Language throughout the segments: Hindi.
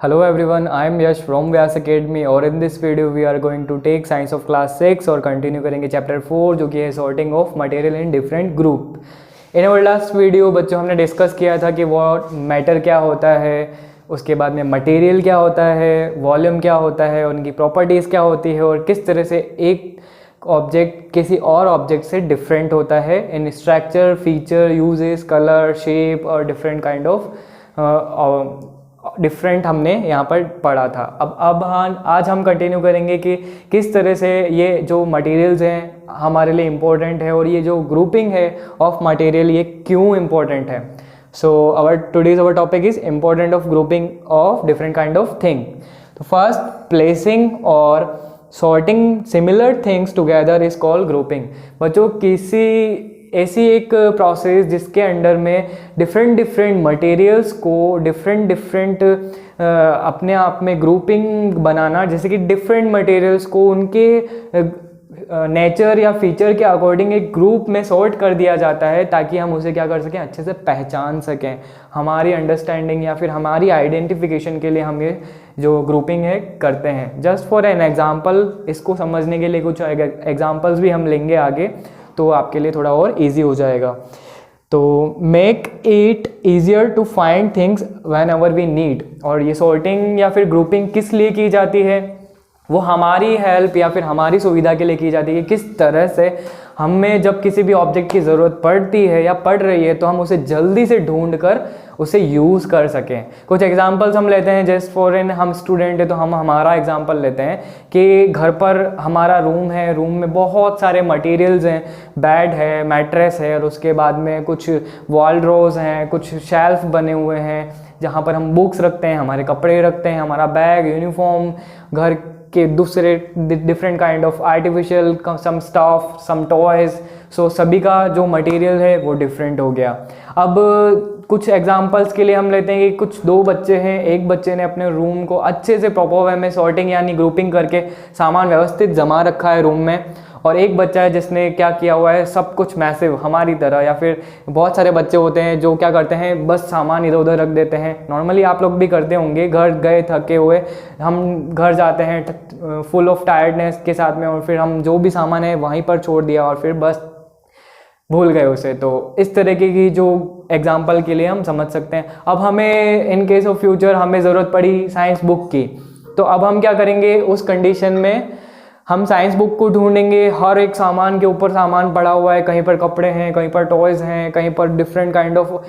Hello everyone, I am Yash from Vyas Academy और in this video we are going to take science of class 6 और continue करेंगे chapter 4 जो कि है sorting of material in different group। In our last video बच्चों हमने डिस्कस किया था कि what matter क्या होता है, उसके बाद में मटेरियल क्या होता है, वॉल्यूम क्या होता है, उनकी प्रॉपर्टीज़ क्या होती है और किस तरह से एक ऑब्जेक्ट किसी और ऑब्जेक्ट से डिफरेंट होता है इन structure, feature, uses, colour, shape और डिफरेंट काइंड ऑफ डिफरेंट हमने यहाँ पर पढ़ा था। अब आज हम कंटिन्यू करेंगे कि किस तरह से ये जो मटेरियल्स हैं हमारे लिए इम्पोर्टेंट है और ये जो ग्रुपिंग है ऑफ मटेरियल ये क्यों इम्पोर्टेंट है। So today's topic is important of grouping of different kind of thing. तो फर्स्ट, प्लेसिंग और sorting similar things together is called grouping. बच्चों किसी ऐसी एक प्रोसेस जिसके अंडर में डिफरेंट मटेरियल्स को डिफरेंट अपने आप में ग्रुपिंग बनाना, जैसे कि डिफरेंट मटेरियल्स को उनके नेचर या फीचर के अकॉर्डिंग एक ग्रुप में सॉर्ट कर दिया जाता है ताकि हम उसे क्या कर सकें, अच्छे से पहचान सकें। हमारी अंडरस्टैंडिंग या फिर हमारी आइडेंटिफिकेशन के लिए हम ये जो ग्रुपिंग है करते हैं। जस्ट फॉर एन एग्जाम्पल, इसको समझने के लिए कुछ एग्जाम्पल्स भी हम लेंगे आगे, तो आपके लिए थोड़ा और इजी हो जाएगा। तो make it easier to find things whenever we need. और ये सॉर्टिंग या फिर ग्रुपिंग किस लिए की जाती है, वो हमारी हेल्प या फिर हमारी सुविधा के लिए की जाती है। किस तरह से हमें जब किसी भी ऑब्जेक्ट की ज़रूरत पड़ती है या पड़ रही है तो हम उसे जल्दी से ढूंढ कर उसे यूज़ कर सकें। कुछ एग्जांपल्स हम लेते हैं, जस्ट फॉर इन हम स्टूडेंट है तो हम हमारा एग्जांपल लेते हैं कि घर पर हमारा रूम है, रूम में बहुत सारे मटेरियल्स हैं, बेड है, मैट्रेस है और उसके बाद में कुछ वॉल ड्रॉर्स हैं, कुछ शेल्फ बने हुए हैं जहाँ पर हम बुक्स रखते हैं, हमारे कपड़े रखते हैं, हमारा बैग, यूनिफॉर्म, घर के दूसरे different kind of artificial some stuff, some toys. So सभी का जो मटेरियल है वो डिफरेंट हो गया। अब कुछ एग्जांपल्स के लिए हम लेते हैं कि कुछ दो बच्चे हैं, एक बच्चे ने अपने रूम को अच्छे से प्रॉपर वे में सॉर्टिंग यानी ग्रुपिंग करके सामान व्यवस्थित जमा रखा है रूम में, और एक बच्चा है जिसने क्या किया हुआ है, सब कुछ मैसिव हमारी तरह। या फिर बहुत सारे बच्चे होते हैं जो क्या करते हैं, बस सामान इधर उधर रख देते हैं। नॉर्मली आप लोग भी करते होंगे, घर गए थके हुए, हम घर जाते हैं फुल ऑफ टायर्डनेस के साथ में और फिर हम जो भी सामान है वहीं पर छोड़ दिया और फिर बस भूल गए उसे। तो इस तरीके की जो एग्जाम्पल के लिए हम समझ सकते हैं। अब हमें इन केस ऑफ फ्यूचर हमें ज़रूरत पड़ी साइंस बुक की, तो अब हम क्या करेंगे, उस कंडीशन में हम साइंस बुक को ढूंढेंगे। हर एक सामान के ऊपर सामान पड़ा हुआ है, कहीं पर कपड़े हैं, कहीं पर टॉयज़ हैं, कहीं पर डिफरेंट काइंड ऑफ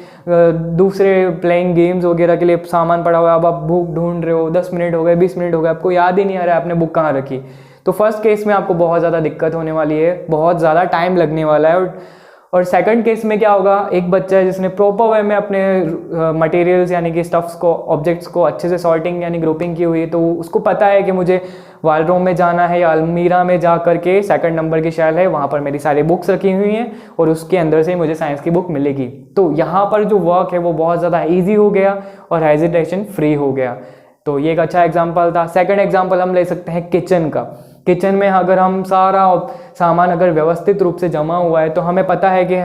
दूसरे प्लेइंग गेम्स वगैरह के लिए सामान पड़ा हुआ है। अब आप बुक ढूंढ रहे हो, 10 मिनट हो गए, 20 मिनट हो गए, आपको याद ही नहीं आ रहा है आपने बुक कहाँ रखी। तो फर्स्ट केस में आपको बहुत ज़्यादा दिक्कत होने वाली है, बहुत ज़्यादा टाइम लगने वाला है। और सेकंड केस में क्या होगा, एक बच्चा है जिसने प्रॉपर वे में अपने मटेरियल्स यानी कि स्टफ्स को, ऑब्जेक्ट्स को अच्छे से सॉर्टिंग यानी ग्रुपिंग की हुई है, तो उसको पता है कि मुझे वालरूम में जाना है या अलमीरा में जा करके सेकंड नंबर की शेल्फ है, वहाँ पर मेरी सारी बुक्स रखी हुई हैं और उसके अंदर से मुझे साइंस की बुक मिलेगी। तो यहाँ पर जो वर्क है वो बहुत ज़्यादा ईजी हो गया और हेजिटेशन फ्री हो गया। तो ये एक अच्छा एग्जाम्पल था। सेकंड एग्जाम्पल हम ले सकते हैं किचन का। किचन में अगर हम सारा सामान अगर व्यवस्थित रूप से जमा हुआ है तो हमें पता है कि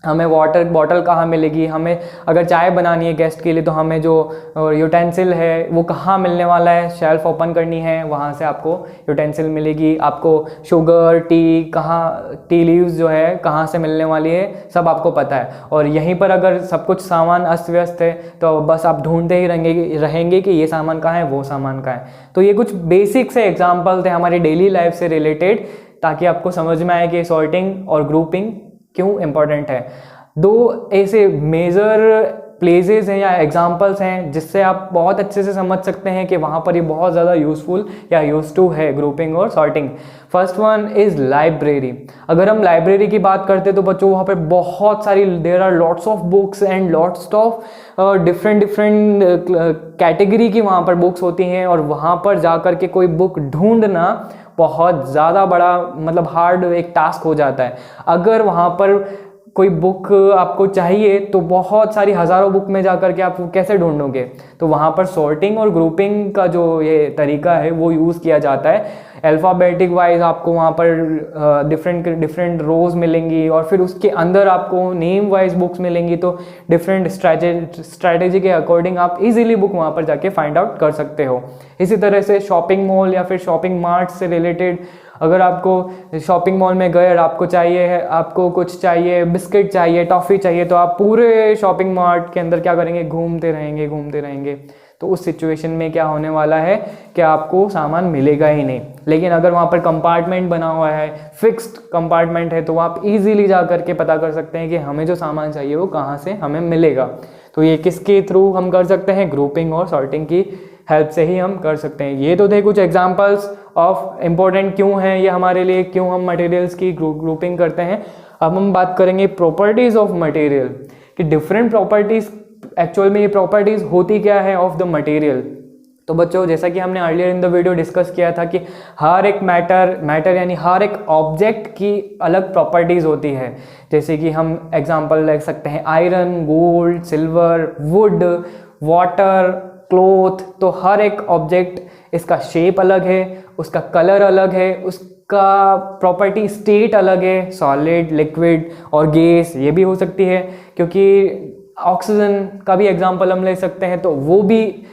हमें वाटर बॉटल कहाँ मिलेगी, हमें अगर चाय बनानी है गेस्ट के लिए तो हमें जो यूटेंसिल है वो कहाँ मिलने वाला है, शेल्फ ओपन करनी है वहाँ से आपको यूटेंसिल मिलेगी। आपको शुगर, टी, कहाँ टी लीव्स जो है कहाँ से मिलने वाली है, सब आपको पता है। और यहीं पर अगर सब कुछ सामान अस्त व्यस्त है तो बस आप ढूंढते ही रहेंगे कि ये सामान कहाँ है, वो सामान कहाँ है। तो ये कुछ बेसिक से एग्जाम्पल थे हमारी डेली लाइफ से रिलेटेड, ताकि आपको समझ में आए कि सॉर्टिंग और ग्रुपिंग क्यों इम्पॉर्टेंट है। दो ऐसे मेजर प्लेसेस हैं या एग्जांपल्स हैं जिससे आप बहुत अच्छे से समझ सकते हैं कि वहाँ पर ये बहुत ज़्यादा यूज़फुल या यूज टू है ग्रुपिंग और sorting. First one is library. अगर हम लाइब्रेरी की बात करते हैं तो बच्चों वहाँ पे बहुत सारी there are lots of books and lots of different category की वहाँ पर बुक्स होती हैं, और वहाँ पर जा कर के कोई बुक ढूंढना बहुत ज़्यादा बड़ा मतलब हार्ड एक टास्क हो जाता है। अगर वहाँ पर कोई बुक आपको चाहिए तो बहुत सारी हज़ारों बुक में जा कर के आप वो कैसे ढूंढोगे, तो वहाँ पर सॉर्टिंग और ग्रुपिंग का जो ये तरीका है वो यूज़ किया जाता है। अल्फ़ाबेटिक वाइज आपको वहाँ पर डिफरेंट रोज़ मिलेंगी और फिर उसके अंदर आपको नेम वाइज बुक्स मिलेंगी, तो डिफरेंट स्ट्रैटेजी के अकॉर्डिंग आप इजीली बुक वहाँ पर जाके फाइंड आउट कर सकते हो। इसी तरह से शॉपिंग मॉल या फिर शॉपिंग मार्ट से रिलेटेड, अगर आपको शॉपिंग मॉल में गए और आपको चाहिए है, आपको कुछ चाहिए, बिस्किट चाहिए, टॉफ़ी चाहिए, तो आप पूरे शॉपिंग मार्ट के अंदर क्या करेंगे, घूमते रहेंगे। तो उस सिचुएशन में क्या होने वाला है कि आपको सामान मिलेगा ही नहीं। लेकिन अगर वहाँ पर कंपार्टमेंट बना हुआ है, फिक्स्ड कंपार्टमेंट है, तो आप इजीली जा करके पता कर सकते हैं कि हमें जो सामान चाहिए वो कहाँ से हमें मिलेगा। तो ये किसके थ्रू हम कर सकते हैं, ग्रुपिंग और सॉर्टिंग की हेल्प से ही हम कर सकते हैं। ये तो थे कुछ एग्जांपल्स ऑफ इम्पोर्टेंट क्यों हैं ये हमारे लिए, क्यों हम मटेरियल्स की ग्रुपिंग करते हैं। अब हम बात करेंगे प्रॉपर्टीज़ ऑफ मटेरियल, कि डिफरेंट प्रॉपर्टीज़, एक्चुअल में ये प्रॉपर्टीज़ होती क्या है ऑफ द मटेरियल। तो बच्चों, जैसा कि हमने earlier in the video discuss किया था कि हर एक मैटर यानी हर एक ऑब्जेक्ट की अलग प्रॉपर्टीज़ होती है। जैसे कि हम एग्जांपल ले सकते हैं iron, gold, silver, would, water, cloth. तो हर एक ऑब्जेक्ट, इसका शेप अलग है, उसका कलर अलग है, उसका प्रॉपर्टी स्टेट अलग है, सॉलिड, लिक्विड और गैस ये भी हो सकती है। क्योंकि ऑक्सीजन का भी एग्जांपल हम ले सकते हैं, तो वो भी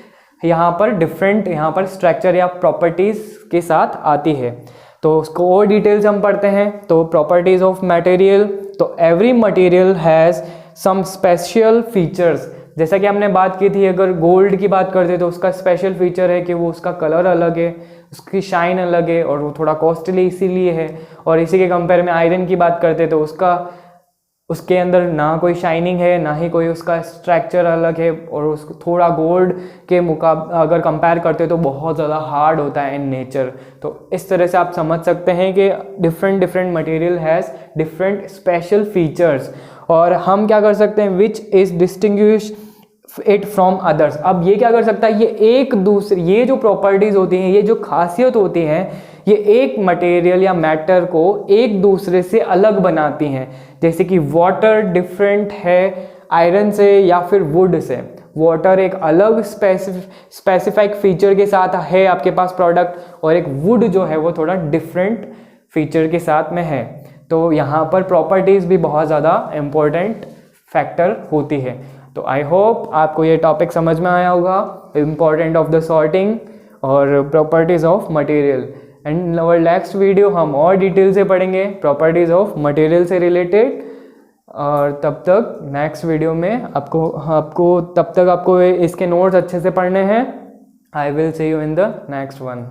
यहाँ पर डिफरेंट यहाँ पर स्ट्रक्चर या प्रॉपर्टीज़ के साथ आती है। तो उसको और डिटेल्स हम पढ़ते हैं। तो प्रॉपर्टीज़ ऑफ मटेरियल, तो every material has some special features. जैसा कि हमने बात की थी, अगर गोल्ड की बात करते तो उसका स्पेशल फीचर है कि वो उसका कलर अलग है, उसकी शाइन अलग है और वो थोड़ा कॉस्टली इसीलिए है। और इसी के कंपेयर में आयरन की बात करते तो उसके अंदर ना कोई शाइनिंग है, ना ही कोई उसका स्ट्रक्चर अलग है, और उसको थोड़ा गोल्ड के अगर कंपेयर करते तो बहुत ज़्यादा हार्ड होता है इन नेचर। तो इस तरह से आप समझ सकते हैं कि different material has different special features. और हम क्या कर सकते हैं, which is distinguish it from others. अब ये क्या कर सकता है, ये जो प्रॉपर्टीज़ होती हैं, ये जो खासियत होती हैं, ये एक मटेरियल या मैटर को एक दूसरे से अलग बनाती हैं। जैसे कि वाटर डिफरेंट है आयरन से या फिर वुड से। वाटर एक अलग स्पेसिफिक फीचर के साथ है आपके पास प्रोडक्ट, और एक वुड जो है वो थोड़ा डिफरेंट फीचर के साथ में है। तो यहाँ पर प्रॉपर्टीज़ भी बहुत ज़्यादा इम्पोर्टेंट फैक्टर होती है। तो आई होप आपको ये टॉपिक समझ में आया होगा, इम्पोर्टेंट ऑफ द सॉर्टिंग और properties of material. And our next video हम और डिटेल से पढ़ेंगे प्रॉपर्टीज़ ऑफ मटेरियल से रिलेटेड। और तब तक नेक्स्ट वीडियो में आपको इसके नोट्स अच्छे से पढ़ने हैं। I will see you in the next one.